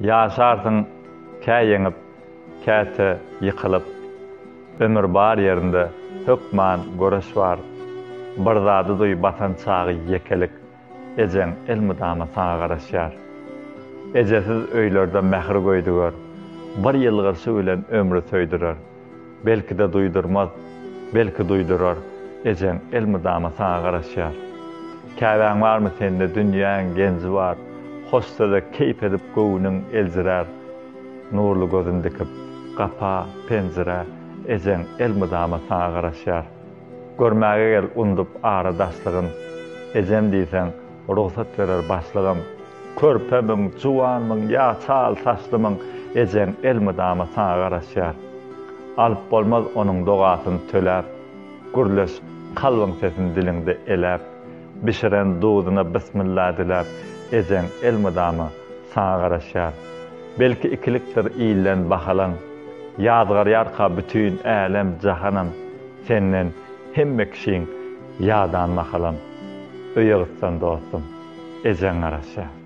Yaşarsın kä ýeňip, käte ýykylyp, ömür bar ýerinde hökman göreş bar. Bir zady duý batan çagy ýekelik, ejeň elmydama saňa garaşýar. Ejesiz öýlerde mähir goýdugar, bir ýylgyrşy bilen ömrü söýdürer. Belki de duýdurmaz, belki duýdurar, ejeň elmydama saňa garaşýar. Käbäň barmy sende dünýäň genji bar, hoşsada keyp edip göwüniň eljirer. Nurly gözüň dikip, gapa, penzire, ejeň elmydama saňa garaşýar. Görmäge gel undup ara daşlygyn, ejem diýsen ruhsat berer başlygym. Körpemiň, juwanmyň, ýa çal saçlymyň, ejeň elmydama saňa garaşýar. Alyp bolmaz onuň dogasyny töläp, gürleş kalbyň sesini dilinde elep, bişiren duduna bismillah dilep, ejeň elmydama saňa garaşýar. Belki ikilikdir iýlen bahalan, ýadgar ýarka bütün älem jahanam, senden hemme kişiň ýadan mahalam. Öýegitsen dostum, ejeň garaşýar.